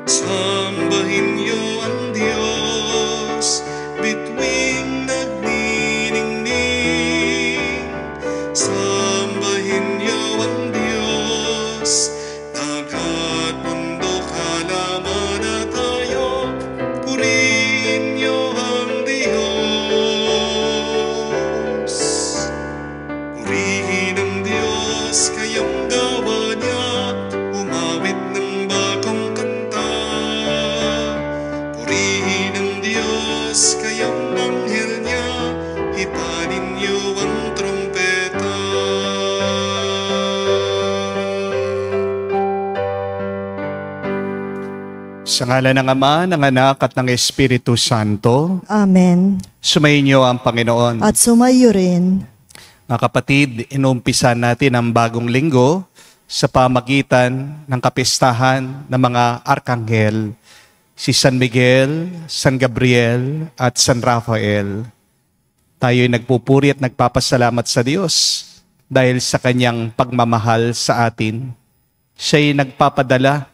Sambahin niyo ang Diyos, bituing nagniningning. Sambahin niyo ang Diyos, dagat, bundok, halaman at hayop. Purihin niyo ang Diyos. Purihin ang Diyos, kayong gawa niya. Umawit ng bagong kanta. Purihin ang Diyos, kayong anghel niya. Hipanin niyo ang trumpeta. Sa ngalan ng Ama, ng Anak at ng Espiritu Santo. Amen. Sumayin niyo ang Panginoon. At sumayo rin. Mga kapatid, inumpisa natin ang bagong linggo sa pamagitan ng kapistahan ng mga arkanghel, si San Miguel, San Gabriel at San Rafael. Tayo'y nagpupuri at nagpapasalamat sa Diyos dahil sa kanyang pagmamahal sa atin. Siya'y nagpapadala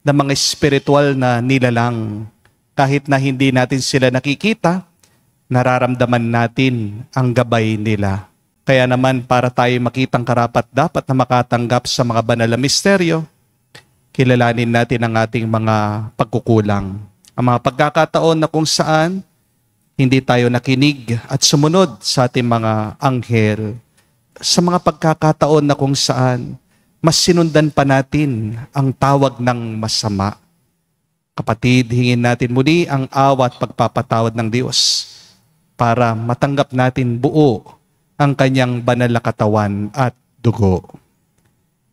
ng mga espiritual na nilalang. Kahit na hindi natin sila nakikita, nararamdaman natin ang gabay nila. Kaya naman para tayo makitang karapat-dapat na makatanggap sa mga banal na misteryo, kilalanin natin ang ating mga pagkukulang. Ang mga pagkakataon na kung saan hindi tayo nakinig at sumunod sa ating mga anghel. Sa mga pagkakataon na kung saan mas sinundan pa natin ang tawag ng masama. Kapatid, hingin natin muli ang awa at pagpapatawad ng Diyos para matanggap natin buo ang kanyang banal na katawan at dugo.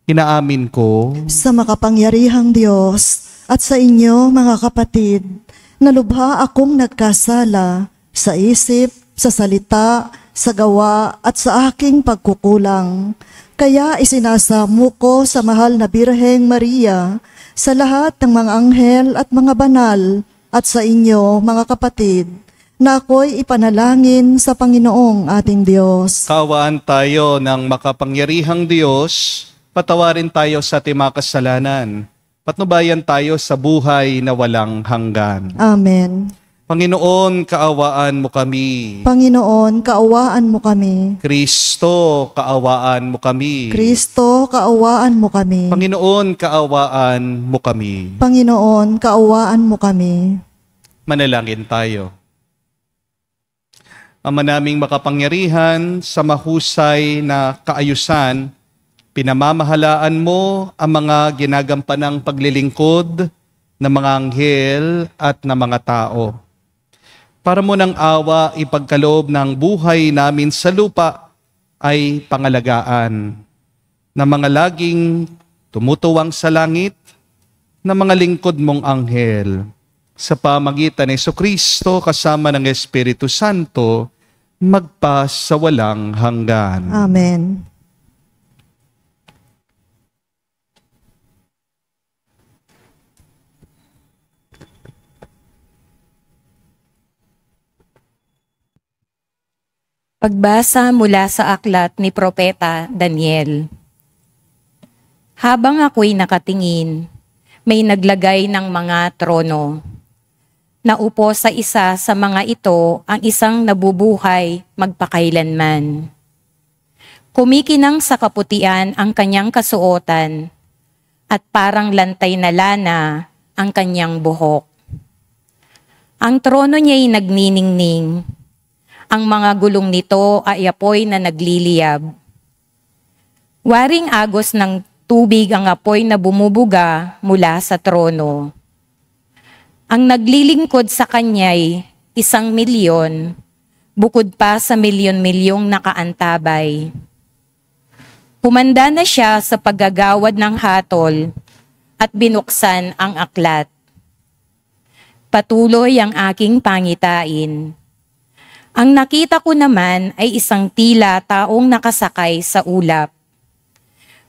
Inaamin ko Sa makapangyarihang Diyos at sa inyo, mga kapatid, na lubha akong nagkasala sa isip, sa salita, sa gawa at sa aking pagkukulang. Kaya isinasamo ko sa mahal na Birheng Maria, sa lahat ng mga anghel at mga banal, at sa inyo, mga kapatid, na ako'y ipanalangin sa Panginoong ating Diyos. kawaan tayo ng makapangyarihang Diyos, patawarin tayo sa ating mga kasalanan, patnubayan tayo sa buhay na walang hanggan. Amen. Panginoon, kaawaan mo kami. Panginoon, kaawaan mo kami. Kristo, kaawaan mo kami. Kristo, kaawaan mo kami. Panginoon, kaawaan mo kami. Panginoon, kaawaan mo kami. Manalangin tayo. Ama naming makapangyarihan, sa mahusay na kaayusan, pinamamahalaan mo ang mga ginagampanang paglilingkod ng mga anghel at ng mga tao. Para mo ng awa, ipagkaloob ng buhay namin sa lupa ay pangalagaan na mga laging tumutuwang sa langit na mga lingkod mong anghel. Sa pamagitan ni Jesucristo kasama ng Espiritu Santo, magpa sa walang hanggan. Amen. Pagbasa mula sa aklat ni Propeta Daniel. Habang ako'y nakatingin, may naglagay ng mga trono. Naupo sa isa sa mga ito ang isang nabubuhay magpakailanman. Kumikinang sa kaputian ang kanyang kasuotan at parang lantay na lana ang kanyang buhok. Ang trono niya'y nagniningning. Ang mga gulong nito ay apoy na nagliliyab. Waring agos ng tubig ang apoy na bumubuga mula sa trono. Ang naglilingkod sa kanya'y 1,000,000, bukod pa sa milyon-milyong nakaantabay. Humanda na siya sa paggagawad ng hatol at binuksan ang aklat. Patuloy ang aking pangitain. Ang nakita ko naman ay isang tila taong nakasakay sa ulap.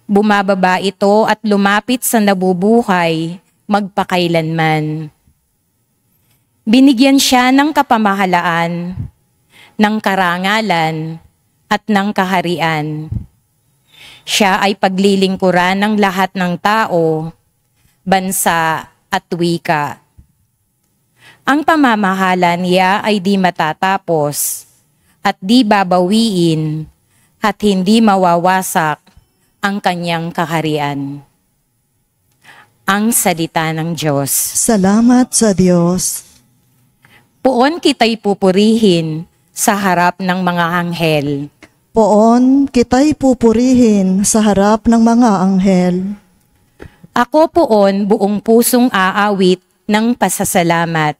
Bumababa ito at lumapit sa nabubuhay magpakailanman. Binigyan siya ng kapamahalaan, ng karangalan at ng kaharian. Siya ay paglilingkuran ng lahat ng tao bansa at wika. Ang pamamahala niya ay di matatapos at di babawiin at hindi mawawasak ang kanyang kaharian. Ang salita ng Diyos. Salamat sa Diyos. Poon kita'y pupurihin sa harap ng mga anghel. Poon kita'y pupurihin sa harap ng mga anghel. Ako poon buong pusong aawit ng pasasalamat.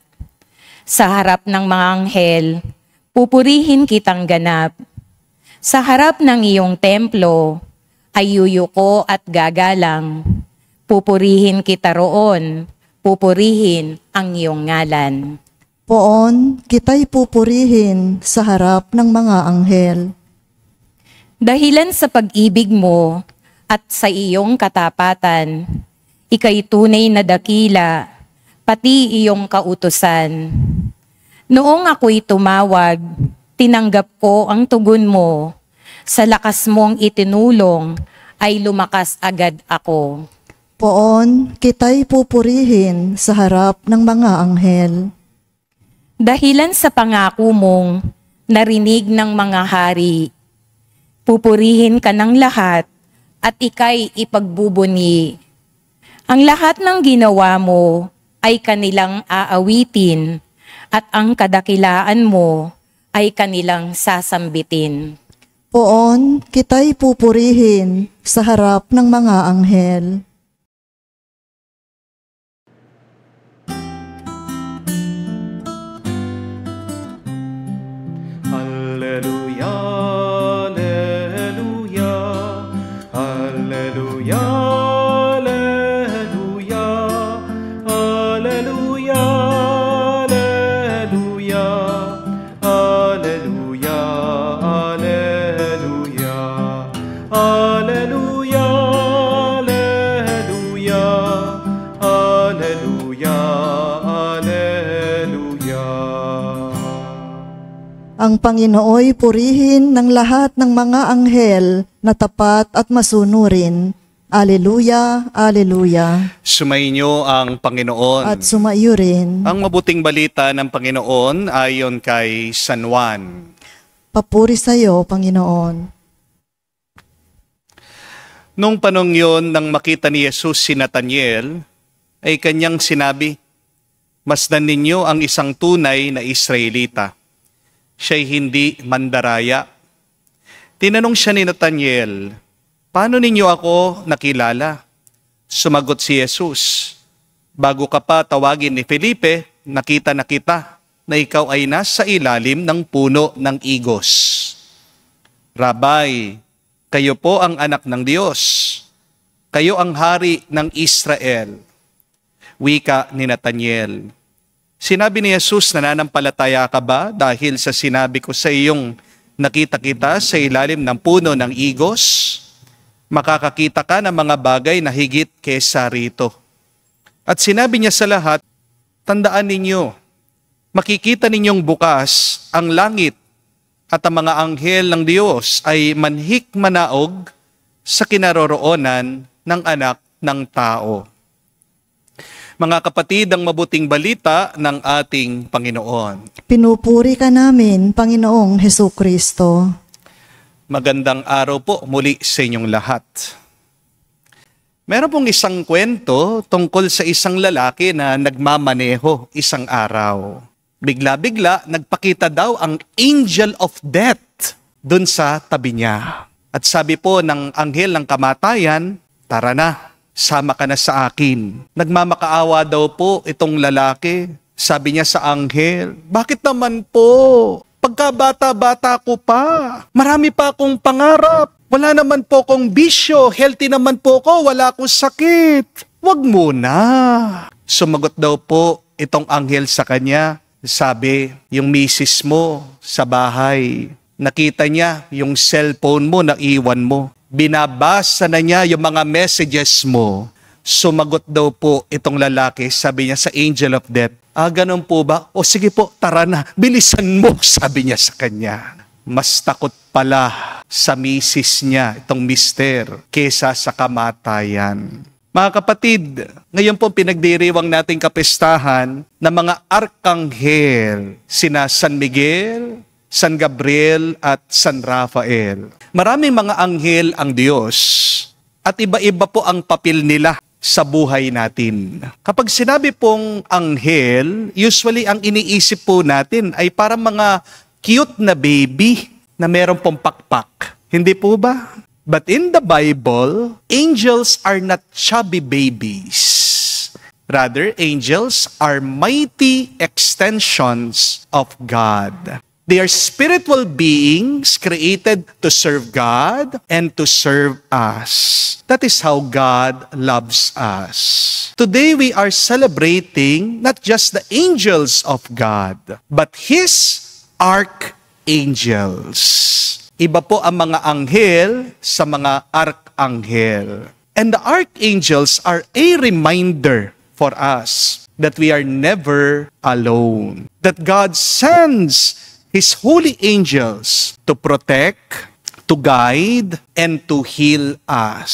Sa harap ng mga anghel, pupurihin kitang ganap. Sa harap ng iyong templo, ay yuyuko at gagalang. Pupurihin kita roon, pupurihin ang iyong ngalan. Poon kita'y pupurihin sa harap ng mga anghel. Dahilan sa pag-ibig mo at sa iyong katapatan, ika'y tunay na dakila, pati iyong kautusan. Noong ako'y tumawag, tinanggap ko ang tugon mo. Sa lakas mong itinulong, ay lumakas agad ako. Poon kita'y pupurihin sa harap ng mga anghel. Dahilan sa pangako mong narinig ng mga hari, pupurihin ka ng lahat at ika'y ipagbubuni. Ang lahat ng ginawa mo ay kanilang aawitin at ang kadakilaan mo ay kanilang sasambitin. Poon kita'y pupurihin sa harap ng mga anghel. Alleluia, alleluia, alleluia, alleluia, alleluia, alleluia, alleluia, alleluia, alleluia, alleluia, alleluia, alleluia. Ang Panginooy purihin ng lahat ng mga anghel na tapat at masunurin. Aleluya, aleluya. Sumainyo ang Panginoon. At sumaiyo rin. Ang mabuting balita ng Panginoon ayon kay San Juan. Papuri sa iyo, Panginoon. Nung panong yon, nang makita ni Jesus si Nathaniel, ay kanyang sinabi, "Masdan ninyo ang isang tunay na Israelita. Siya'y hindi mandaraya." Tinanong siya ni Nathaniel, "Paano ninyo ako nakilala?" Sumagot si Jesus, "Bago ka pa tawagin ni Felipe, nakita na kita na ikaw ay nasa ilalim ng puno ng igos." "Rabay, kayo po ang anak ng Diyos. Kayo ang hari ng Israel." Wika ni Nathaniel. Sinabi ni Jesus, "Nananampalataya ka ba dahil sa sinabi ko sa iyong nakita kita sa ilalim ng puno ng igos? Makakakita ka ng mga bagay na higit kesa rito." At sinabi niya sa lahat, "Tandaan ninyo, makikita ninyong bukas ang langit at ang mga anghel ng Diyos ay manhik manaog sa kinaroroonan ng anak ng tao." Mga kapatid, ang mabuting balita ng ating Panginoon. Pinupuri ka namin, Panginoong Hesukristo. Magandang araw po muli sa inyong lahat. Meron pong isang kwento tungkol sa isang lalaki na nagmamaneho isang araw. Bigla-bigla, nagpakita daw ang angel of death dun sa tabi niya. At sabi po ng anghel ng kamatayan, "Tara na, sama ka na sa akin." Nagmamakaawa daw po itong lalaki. Sabi niya sa anghel, "Bakit naman po? Pagkabata-bata ko pa. Marami pa akong pangarap. Wala naman po akong bisyo. Healthy naman po ako. Wala akong sakit. Wag muna." Sumagot daw po itong anghel sa kanya. Sabi, "Yung misis mo sa bahay, nakita niya yung cellphone mo na iwan mo. Binabasa na niya yung mga messages mo." Sumagot daw po itong lalaki, sabi niya sa angel of death, "Ganun po ba? O sige po, tara na, bilisan mo," sabi niya sa kanya. Mas takot pala sa misis niya, itong mister, kesa sa kamatayan. Mga kapatid, ngayon po pinagdiriwang nating kapistahan ng mga arkanghel, sina San Miguel, San Gabriel at San Rafael. Maraming mga anghel ang Diyos at iba-iba po ang papel nila sa buhay natin. Kapag sinabi pong anghel, usually ang iniisip po natin ay parang mga cute na baby na meron pong pakpak. Hindi po ba? But in the Bible, angels are not chubby babies. Rather, angels are mighty extensions of God. They are spiritual beings created to serve God and to serve us. That is how God loves us. Today we are celebrating not just the angels of God, but His archangels. Iba po ang mga anghel sa mga arkanghel. And the archangels are a reminder for us that we are never alone. That God sends His holy angels to protect, to guide, and to heal us.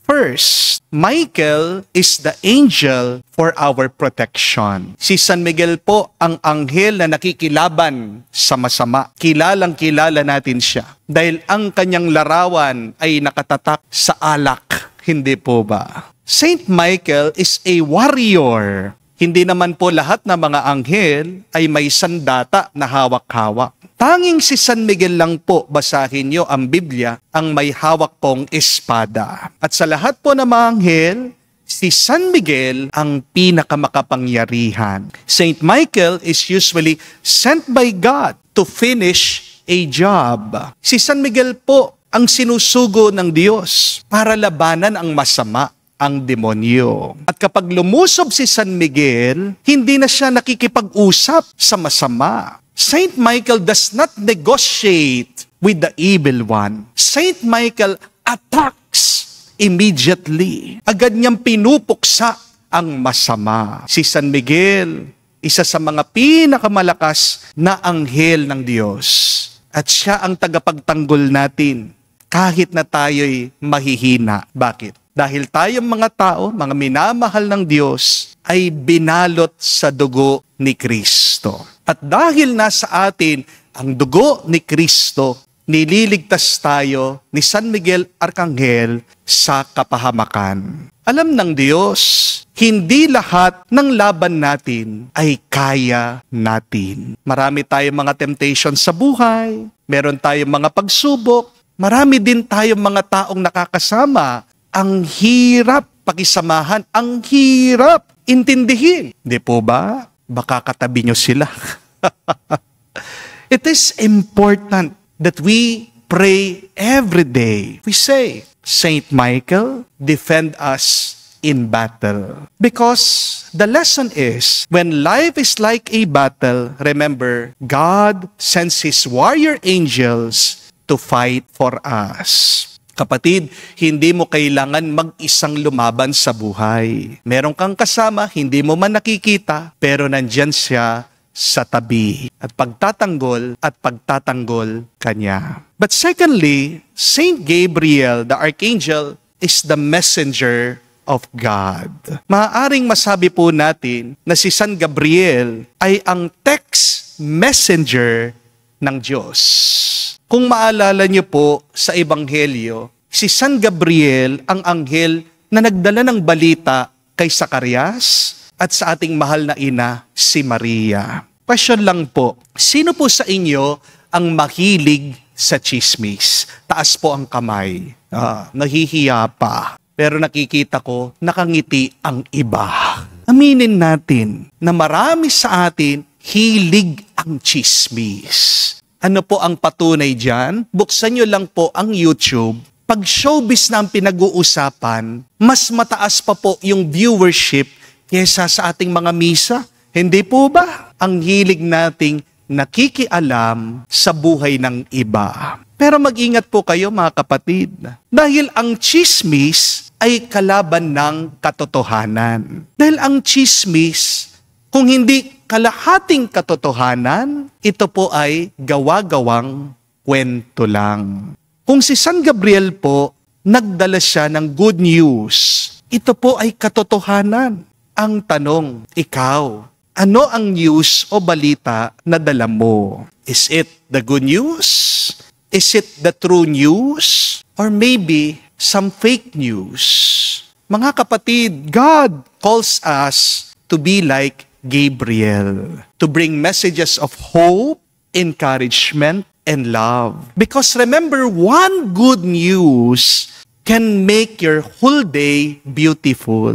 First, Michael is the angel for our protection. Si San Miguel po ang anghel na nakikilaban sa masama. Kilalang-kilala natin siya. Dahil ang kanyang larawan ay nakatatak sa alak. Hindi po ba? Saint Michael is a warrior. Hindi naman po lahat ng mga anghel ay may sandata na hawak-hawak. Tanging si San Miguel lang po, basahin niyo ang Biblia, ang may hawak pong espada. At sa lahat po ng mga anghel, si San Miguel ang pinakamakapangyarihan. Saint Michael is usually sent by God to finish a job. Si San Miguel po ang sinusugo ng Diyos para labanan ang masama, ang demonyo. At kapag lumusob si San Miguel, hindi na siya nakikipag-usap sa masama. Saint Michael does not negotiate with the evil one. Saint Michael attacks immediately. Agad niyang pinupuksa ang masama. Si San Miguel, isa sa mga pinakamalakas na anghel ng Diyos. At siya ang tagapagtanggol natin kahit na tayo'y mahihina. Bakit? Dahil tayong mga tao, mga minamahal ng Diyos, ay binalot sa dugo ni Kristo. At dahil nasa atin ang dugo ni Kristo, nililigtas tayo ni San Miguel Arkanghel sa kapahamakan. Alam ng Diyos, hindi lahat ng laban natin ay kaya natin. Marami tayong mga temptation sa buhay, meron tayong mga pagsubok, marami din tayong mga taong nakakasama. Ang hirap pakisamahan, ang hirap intindihin. Di po ba? Baka katabi nyo sila. It is important that we pray every day. We say, Saint Michael, defend us in battle. Because the lesson is, when life is like a battle, remember, God sends His warrior angels to fight for us. Kapatid, hindi mo kailangan mag-isang lumaban sa buhay. Meron kang kasama, hindi mo man nakikita, pero nandyan siya sa tabi. At pagtatanggol kanya. But secondly, Saint Gabriel, the Archangel, is the messenger of God. Maaaring masabi po natin na si San Gabriel ay ang text messenger ng Diyos. Kung maalala niyo po sa Ebanghelyo, si San Gabriel ang anghel na nagdala ng balita kay Zacarias at sa ating mahal na ina, si Maria. Question lang po, sino po sa inyo ang mahilig sa chismis? Taas po ang kamay. Nahihiya pa. Pero nakikita ko, nakangiti ang iba. Aminin natin na marami sa atin hilig ang chismis. Ano po ang patunay dyan? Buksan nyo lang po ang YouTube. Pag showbiz na ang pinag-uusapan, mas mataas pa po yung viewership kesa sa ating mga misa. Hindi po ba? Ang hilig nating nakikialam sa buhay ng iba. Pero mag-ingat po kayo mga kapatid. Dahil ang chismis ay kalaban ng katotohanan. Dahil ang chismis, kung hindi kalahating katotohanan, ito po ay gawa-gawang kwento lang. Kung si San Gabriel po, nagdala siya ng good news, ito po ay katotohanan. Ang tanong, ikaw, ano ang news o balita na dala mo? Is it the good news? Is it the true news? Or maybe some fake news? Mga kapatid, God calls us to be like Gabriel, to bring messages of hope, encouragement, and love. Because remember, one good news can make your whole day beautiful.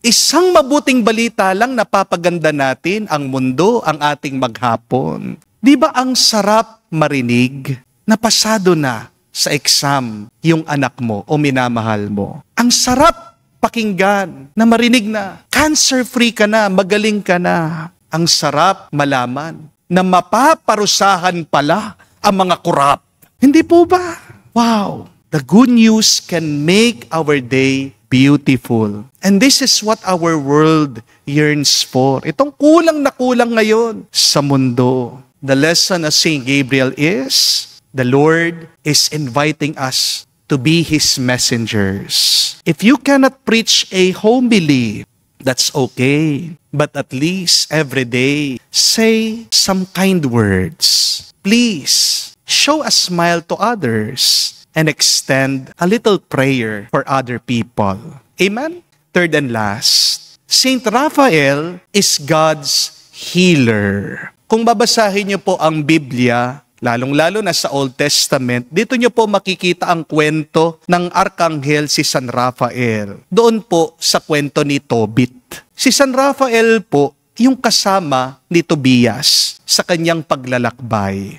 Isang mabuting balita lang napapaganda natin ang mundo, ang ating maghapon. Di ba ang sarap marinig na pasado na sa exam yung anak mo o minamahal mo? Ang sarap pakinggan na marinig na cancer-free ka na, magaling ka na. Ang sarap malaman na mapaparusahan pala ang mga korap. Hindi po ba? Wow! The good news can make our day beautiful. And this is what our world yearns for. Itong kulang na kulang ngayon sa mundo. The lesson of Saint Gabriel is, the Lord is inviting us to be His messengers. If you cannot preach a homily, that's okay. But at least every day, say some kind words. Please, show a smile to others and extend a little prayer for other people. Amen? Third and last, Saint Raphael is God's healer. Kung babasahin niyo po ang Biblia, lalong-lalo na sa Old Testament, dito niyo po makikita ang kwento ng Arkanghel si San Raphael. Doon po sa kwento ni Tobit. Si San Raphael po, yung kasama ni Tobias sa kanyang paglalakbay.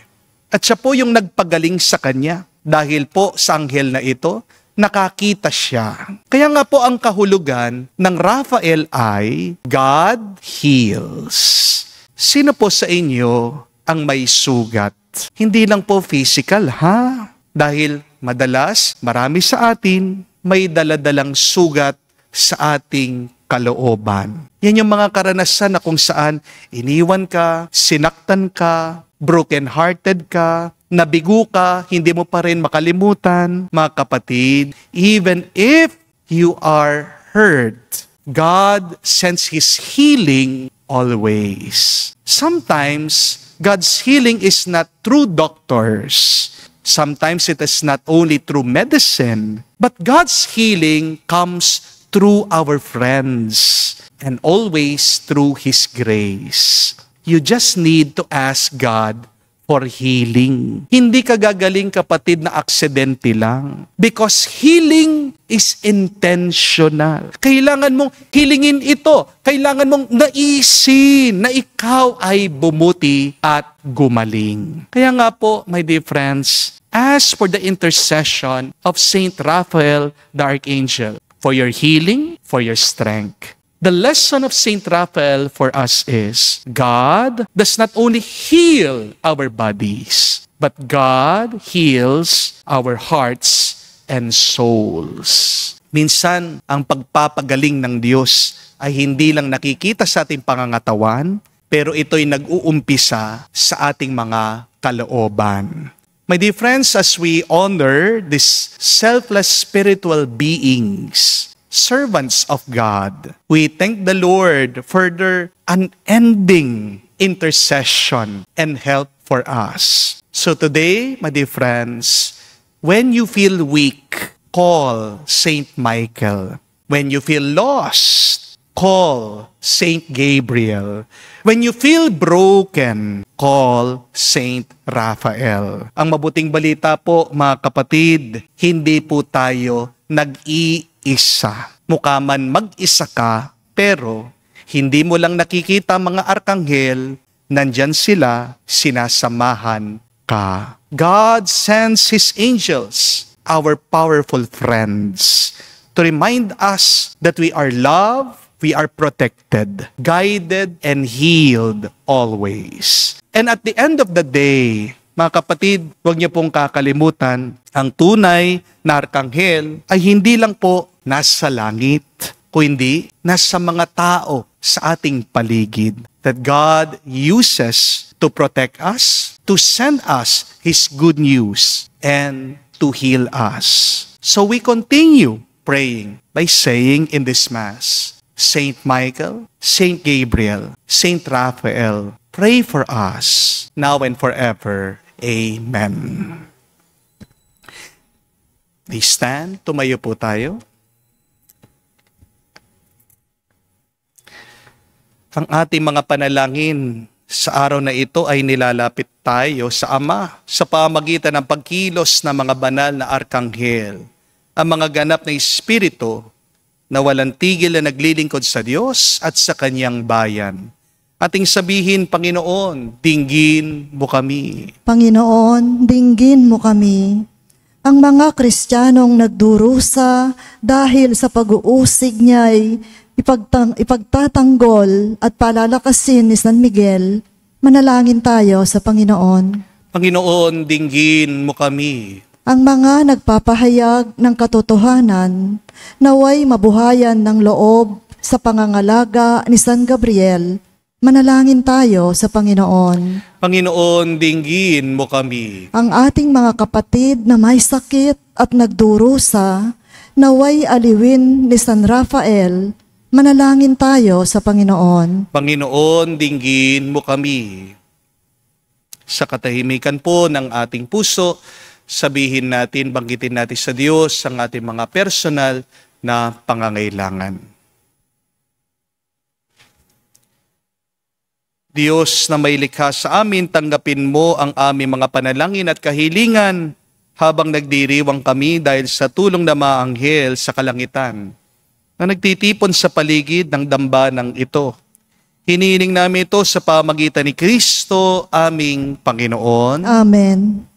At siya po yung nagpagaling sa kanya. Dahil po sa anghel na ito, nakakita siya. Kaya nga po ang kahulugan ng Raphael ay, God heals. Sino po sa inyo ang may sugat? Hindi lang po physical, ha? Dahil madalas, marami sa atin, may daladalang sugat sa ating kalooban. Yan yung mga karanasan na kung saan iniwan ka, sinaktan ka, broken-hearted ka, nabigo ka, hindi mo pa rin makalimutan. Mga kapatid, even if you are hurt, God sends His healing always. Sometimes, God's healing is not through doctors. Sometimes it is not only through medicine, but God's healing comes through our friends and always through His grace. You just need to ask God for healing. Hindi ka gagaling, kapatid, na aksidente lang. Because healing is intentional. Kailangan mong hilingin ito. Kailangan mong naisin na ikaw ay bumuti at gumaling. Kaya nga po, my dear friends, ask for the intercession of Saint Raphael the Archangel for your healing, for your strength. The lesson of Saint Raphael for us is, God does not only heal our bodies, but God heals our hearts and souls. Minsan, ang pagpapagaling ng Diyos ay hindi lang nakikita sa ating pangangatawan, pero ito'y nag-uumpisa sa ating mga kalooban. My dear friends, as we honor these selfless spiritual beings, servants of God, we thank the Lord for their unending intercession and help for us. So today, my dear friends, when you feel weak, call Saint Michael. When you feel lost, call Saint Gabriel. When you feel broken, call Saint Raphael. Ang mabuting balita po, mga kapatid, hindi po tayo nag-iisa. Mukha man mag-isa ka, pero hindi mo lang nakikita mga arkanghel, nandyan sila, sinasamahan ka. God sends His angels, our powerful friends, to remind us that we are loved, we are protected, guided, and healed always. And at the end of the day, mga kapatid, huwag niyo pong kakalimutan, ang tunay na arkanghel ay hindi lang po nasa langit, kundi nasa mga tao sa ating paligid that God uses to protect us, to send us His good news, and to heal us. So we continue praying by saying in this Mass, Saint Michael, Saint Gabriel, Saint Raphael, pray for us, now and forever. Amen. Please stand, tumayo po tayo. Ang ating mga panalangin sa araw na ito ay nilalapit tayo sa Ama sa pamagitan ng pagkilos ng mga banal na arkanghel, ang mga ganap na espiritu na walang tigil na naglilingkod sa Diyos at sa Kanyang bayan. Ating sabihin, Panginoon, dinggin mo kami. Panginoon, dinggin mo kami. Ang mga Kristiyanong nagdurusa dahil sa pag-uusig niya'y ipagtatanggol at palalakasin ni San Miguel, manalangin tayo sa Panginoon. Panginoon, dinggin mo kami. Ang mga nagpapahayag ng katotohanan, naway mabuhayan ng loob sa pangangalaga ni San Gabriel, manalangin tayo sa Panginoon. Panginoon, dinggin mo kami. Ang ating mga kapatid na may sakit at nagdurusa, naway aliwin ni San Rafael, manalangin tayo sa Panginoon. Panginoon, dinggin mo kami. Sa katahimikan po ng ating puso, sabihin natin, banggitin natin sa Diyos ang ating mga personal na pangangailangan. Diyos na may likha sa amin, tanggapin mo ang aming mga panalangin at kahilingan habang nagdiriwang kami dahil sa tulong ng mga anghel sa kalangitan na nagtitipon sa paligid ng dambanang ito. Hinihiling namin ito sa pamagitan ni Kristo, aming Panginoon. Amen.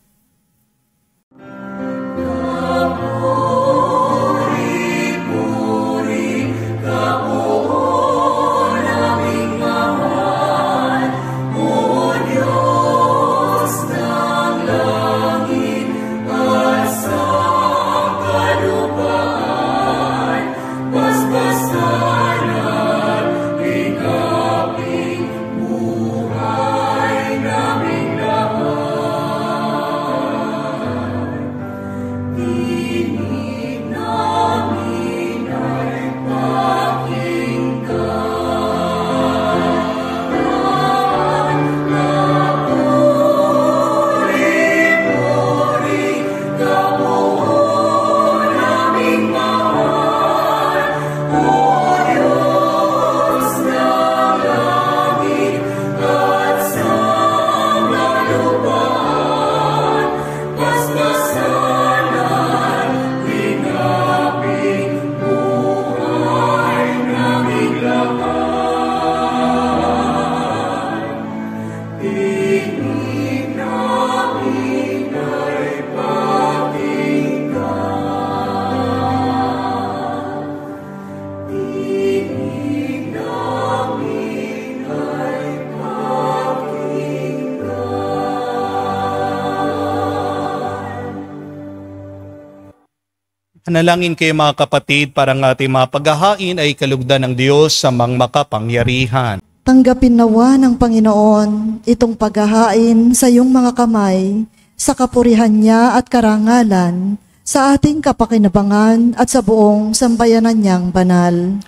Panalangin kayo mga kapatid para ang ating mga paghahain ay kalugdan ng Diyos sa mga makapangyarihan. Tanggapin nawa ng Panginoon itong paghahain sa iyong mga kamay, sa kapurihan niya at karangalan, sa ating kapakinabangan at sa buong sambayanan niyang banal.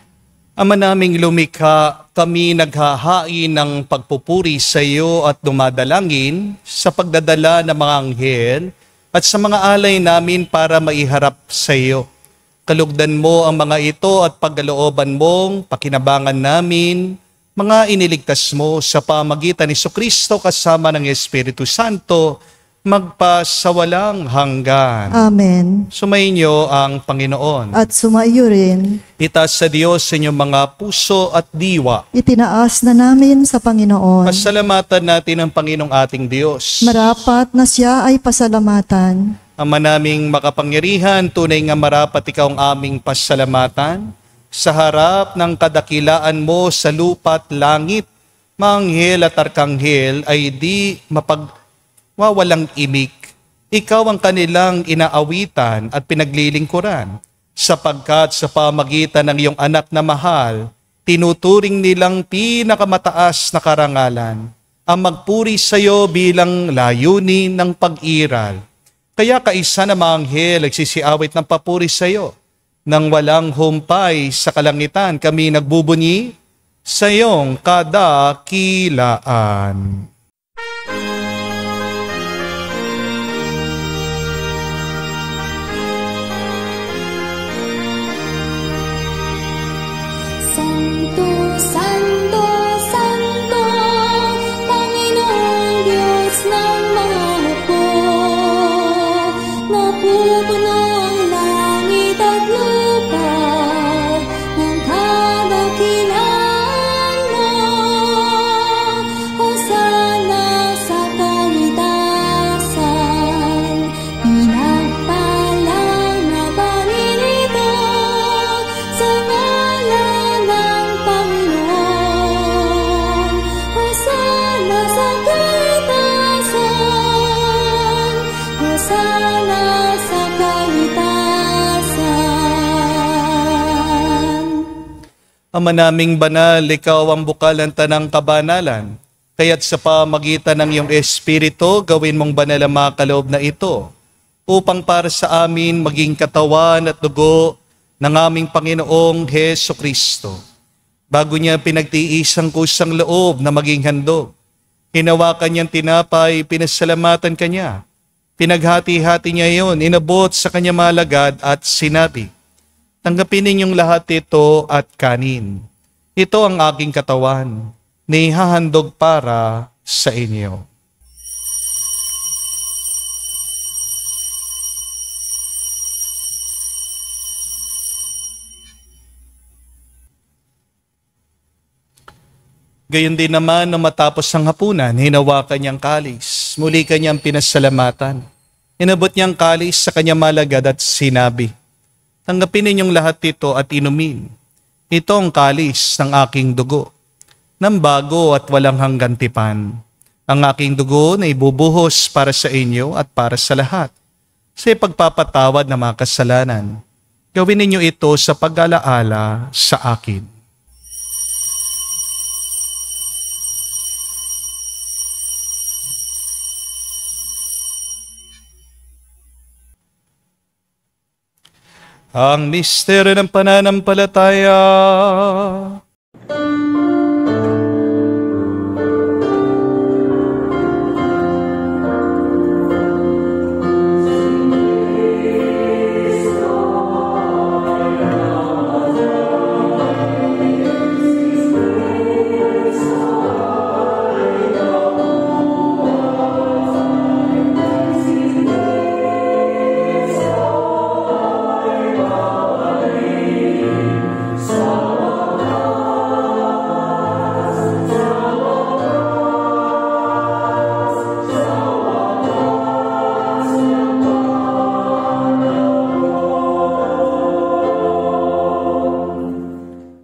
Ama naming lumikha, kami naghahain ng pagpupuri sa iyo at dumadalangin sa pagdadala ng mga anghel at sa mga alay namin para maiharap sa iyo. Kalugdan mo ang mga ito at pagkalooban mong pakinabangan namin, mga iniligtas mo sa pamagitan ni Jesucristo kasama ng Espiritu Santo, magpasawalang hanggan. Amen. Sumainyo ang Panginoon. At sumaiyo rin. Itaas sa Diyos sa inyong mga puso at diwa. Itinaas na namin sa Panginoon. Pasalamatan natin ang Panginoong ating Diyos. Marapat na siya ay pasalamatan. Ama naming makapangyarihan, tunay nga marapat ikaw ang aming pasalamatan. Sa harap ng kadakilaan mo sa lupa at langit, mga anghel at arkanghel ay di mapagwawalang imik. Ikaw ang kanilang inaawitan at pinaglilingkuran, sapagkat sa pamagitan ng iyong anak na mahal, tinuturing nilang pinakamataas na karangalan ang magpuri sa iyo bilang layunin ng pag-iral. Kaya kaisa na mga anghel nagsisiawit ng papuri sa iyo. nang walang humpay sa kalangitan, kami nagbubunyi sa iyong kadakilaan. Santo, Santo, Santo, Panginoong Diyos ng mga hukbo, napupuno ang langit at lupa ng kadakilaan mo. Hosana sa kaitasan, pinagpalang na bangin ito sa ngalan ng Panginoon. Hosana sa kaitasan, Hosana sa kaitasan. Ama naming banal, ikaw ang bukal ng tanang kabanalan. Kaya't sa pamagitan ng iyong Espiritu, gawin mong banal ang mga kaloob na ito, upang para sa amin maging katawan at dugo ng aming Panginoong Heso Kristo. Bago niya pinagtiis ang kusang loob na maging handog, hinawakan niyang tinapay, pinasalamatan kanya. Pinaghati-hati niya iyon, inabot sa kanya malagad at sinabi, "Tanggapin ninyong lahat ito at kanin. Ito ang aking katawan, na ihahandog para sa inyo." Gayon din naman nang matapos ang hapunan, hinawakan niyang kalis. Muli kanyang pinasalamatan. Inabot niyang kalis sa kanyang malagad at sinabi, "Tanggapin ninyong lahat ito at inumin. Ito ang kalis ng aking dugo, ng bago at walang hanggang tipan. Ang aking dugo na ibubuhos para sa inyo at para sa lahat, sa ipagpapatawad ng mga kasalanan. Gawin ninyo ito sa pag-alaala sa akin." Ang misteryo ng pananampalataya.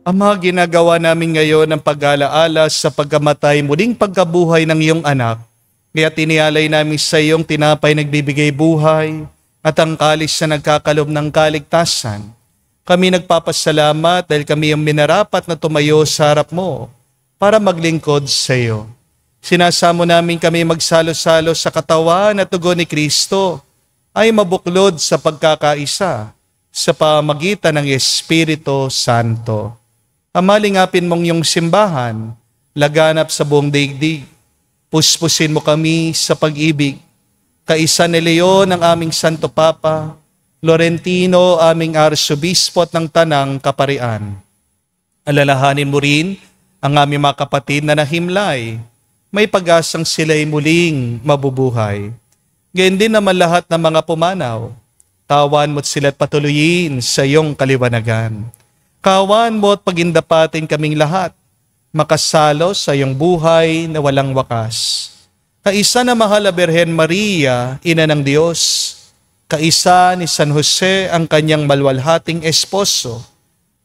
Ama, ginagawa namin ngayon ang pag-alaala sa pagkamatay muling pagkabuhay ng iyong anak. Kaya tinialay namin sa iyong tinapay nagbibigay buhay at ang kalis na nagkakalob ng kaligtasan. Kami nagpapasalamat dahil kami ang minarapat na tumayo sa harap mo para maglingkod sa iyo. Sinasamo namin kami magsalo-salo sa katawan at dugo ni Kristo ay mabuklod sa pagkakaisa sa pamagitan ng Espiritu Santo. Amalingapin mong iyong simbahan, laganap sa buong daigdig. Puspusin mo kami sa pag-ibig. Kaisa ni Leon ang aming Santo Papa, Laurentino aming Arsobispo at ng Tanang Kaparian. Alalahanin mo rin ang aming mga kapatid na nahimlay. May pag-asang sila'y muling mabubuhay. Gayon din naman lahat ng mga pumanaw. Tawan mo't sila't patuloyin sa iyong kaliwanagan. Kawan mo at pagindapatin kaming lahat, makasalo sa iyong buhay na walang wakas. Kaisa na mahal na Birhen Maria, Ina ng Diyos, kaisa ni San Jose ang kanyang malwalhating esposo,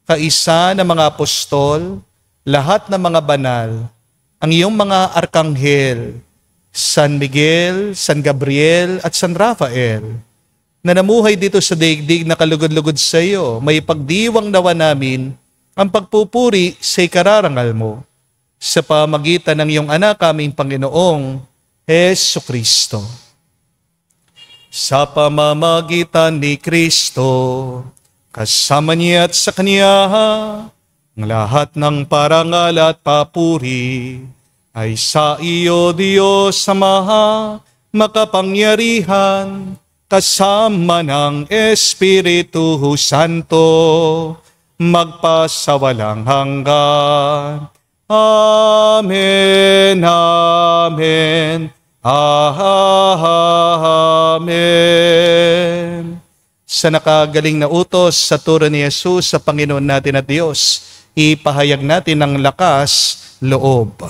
kaisa ng mga apostol, lahat ng mga banal, ang iyong mga arkanghel, San Miguel, San Gabriel at San Rafael, na namuhay dito sa daigdig na kalugod-lugod sa iyo, may pagdiwang nawa namin ang pagpupuri sa ikararangal mo sa pamagitan ng iyong anak aming Panginoong Heso Kristo. Sa pamamagitan ni Kristo, kasama niya at sa Kanya, ang lahat ng parangal at papuri ay sa iyo, Diyos Ama, makapangyarihan, kasama ng Espiritu Santo, magpasawalang hanggan. Amen, amen, amen. Sa nakagaling na utos sa turo ni Jesus sa Panginoon natin at Diyos, ipahayag natin ng lakas loob.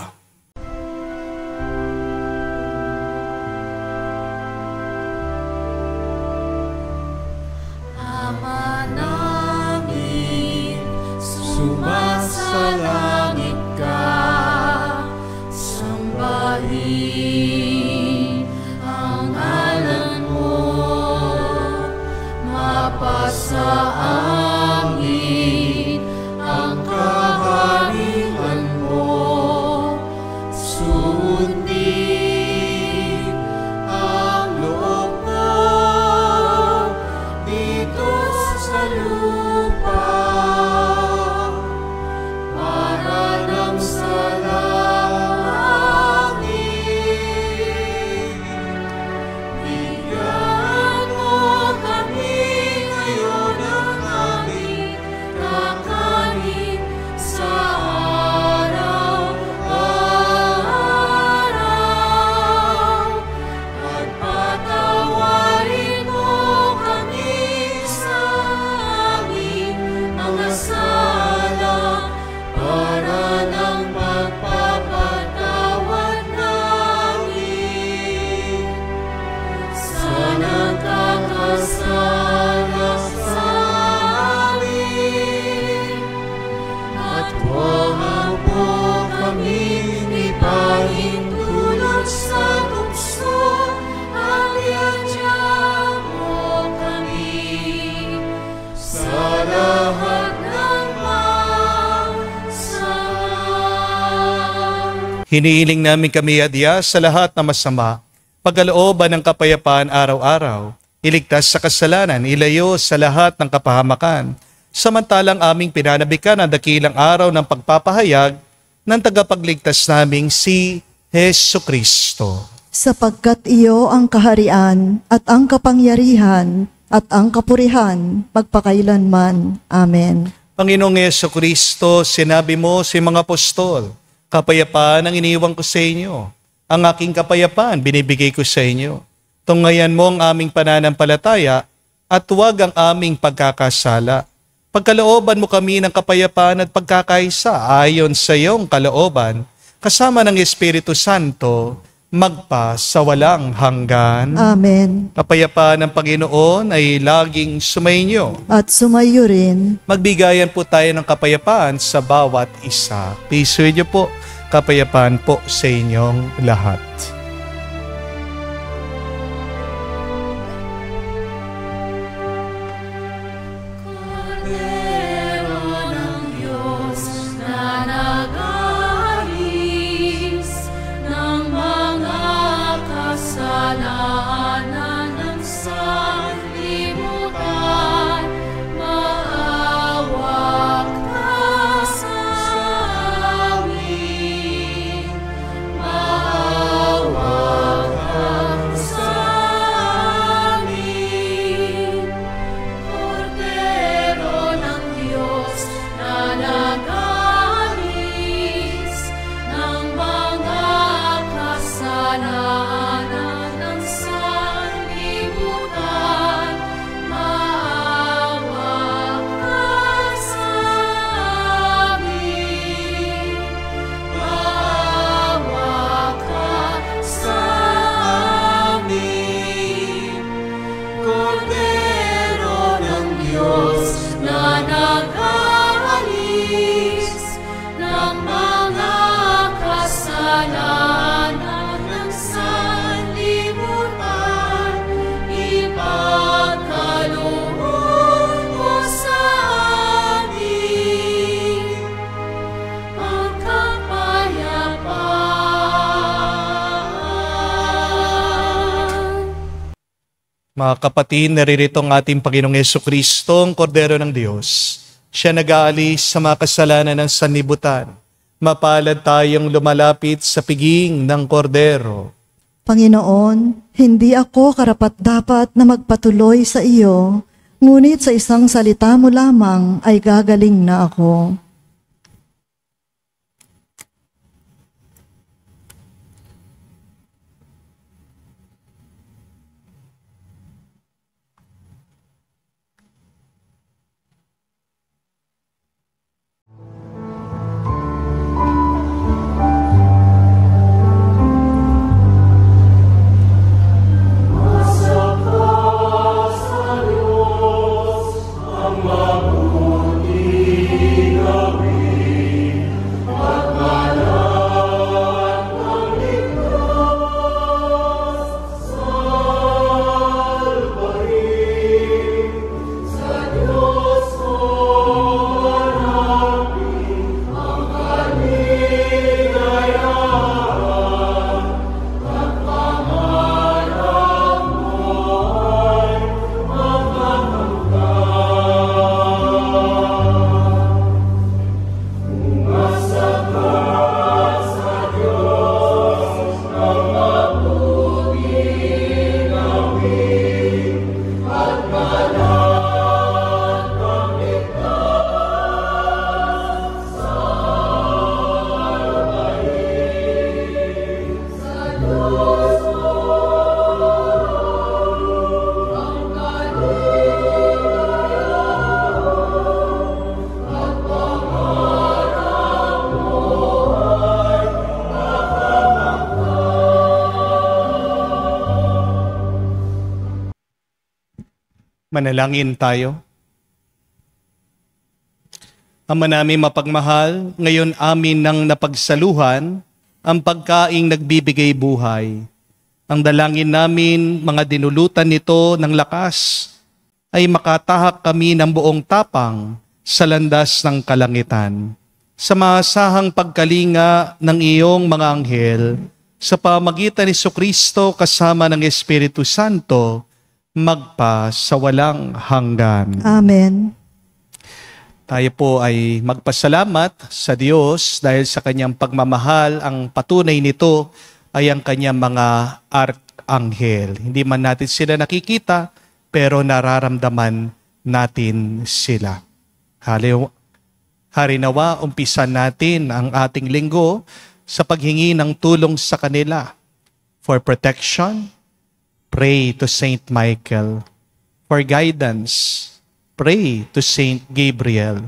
Ama namin, sumasalangit ka, sambahin ang ngalan mo, mapasa amin ang kaharian mo, sundin ang loob mo dito sa lupa, para nang sa langit. Bigyan mo kami ngayon ng aming kakanin sa araw-araw, at patawarin mo kami sa aming mga sala, para ng pagpapatawad namin sa nagkakasala sa amin. At huwag mo kaming ipahintulot sa tukso, at iadya mo kami sa lahat ng masama. Hinihiling namin kami adya sa lahat na masama, pagkalooban ng kapayapaan araw-araw, iligtas sa kasalanan, ilayo sa lahat ng kapahamakan, samantalang aming pinanabikan ang dakilang araw ng pagpapahayag ng tagapagligtas naming si Hesu Kristo. Sapagkat iyo ang kaharian at ang kapangyarihan at ang kapurihan magpakailanman. Amen. Panginoong Hesu Kristo, sinabi mo sa mga apostol, kapayapaan ang iniwan ko sa inyo. Ang aking kapayapaan binibigay ko sa inyo. Tunghayan mo ang aming pananampalataya at huwag ang aming pagkakasala. Pagkalooban mo kami ng kapayapaan at pagkakaisa ayon sa iyong kalooban, kasama ng Espiritu Santo, magpa sa walang hanggan. Amen. Kapayapaan ng Panginoon ay laging sumainyo. At sumayo rin. Magbigayan po tayo ng kapayapaan sa bawat isa. Piso niyo po, kapayapaan po sa inyong lahat. Kordero ng Diyos na nag-aalis ng mga kasalanan ng sanlibutan, maawa ka sa amin, maawa Mga kapatid, naririto ang ating Panginoong Jesucristo, ang Kordero ng Diyos. Siya nag-aalis sa mga kasalanan ng sanlibutan. Mapalad tayong lumalapit sa piging ng Kordero. Panginoon, hindi ako karapat-dapat na magpatuloy sa iyo, ngunit sa isang salita mo lamang ay gagaling na ako. Manalangin tayo. Ama namin mapagmahal, ngayon amin nang napagsaluhan ang pagkaing nagbibigay buhay. Ang dalangin namin, mga dinulutan nito ng lakas, ay makatahak kami ng buong tapang sa landas ng kalangitan. Sa maasahang pagkalinga ng iyong mga anghel, sa pamagitan ni Jesucristo kasama ng Espiritu Santo, magpa sa walang hanggan. Amen. Tayo po ay magpasalamat sa Diyos dahil sa kanyang pagmamahal. Ang patunay nito ay ang kanyang mga arkanghel. Hindi man natin sila nakikita, pero nararamdaman natin sila. Harinawa, umpisan natin ang ating linggo sa paghingi ng tulong sa kanila. For protection, pray to Saint Michael. For guidance, pray to Saint Gabriel.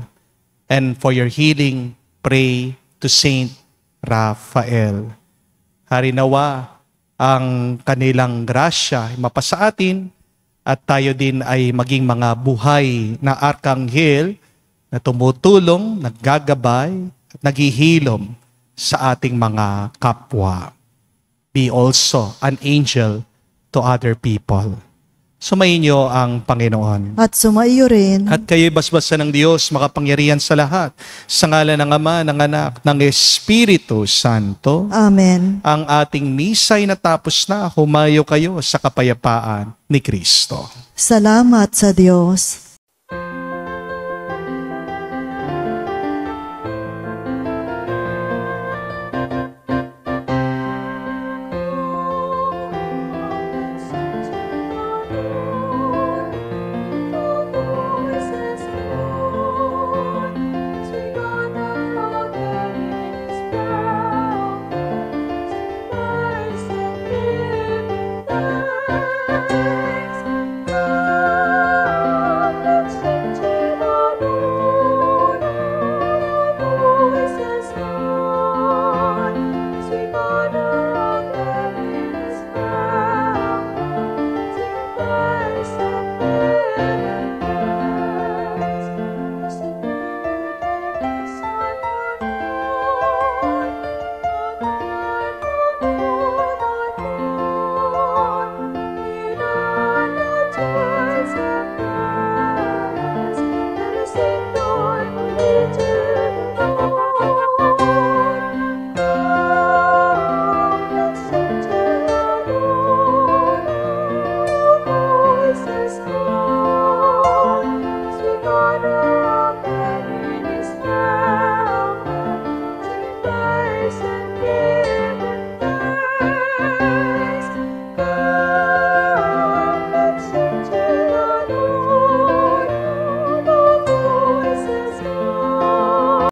And for your healing, pray to Saint Raphael. Harinawa ang kanilang grasya mapasa atin at tayo din ay maging mga buhay na arkanghel na tumutulong, naggagabay at naghihilom sa ating mga kapwa. Be also an angel to other people. Sumainyo ang Panginoon. At sumaiyo rin. At kayo'y basbasan ng Diyos, makapangyarihan sa lahat. Sa ngalan ng Ama, ng Anak, ng Espiritu Santo. Amen. Ang ating misa'y natapos na, humayo kayo sa kapayapaan ni Kristo. Salamat sa Diyos.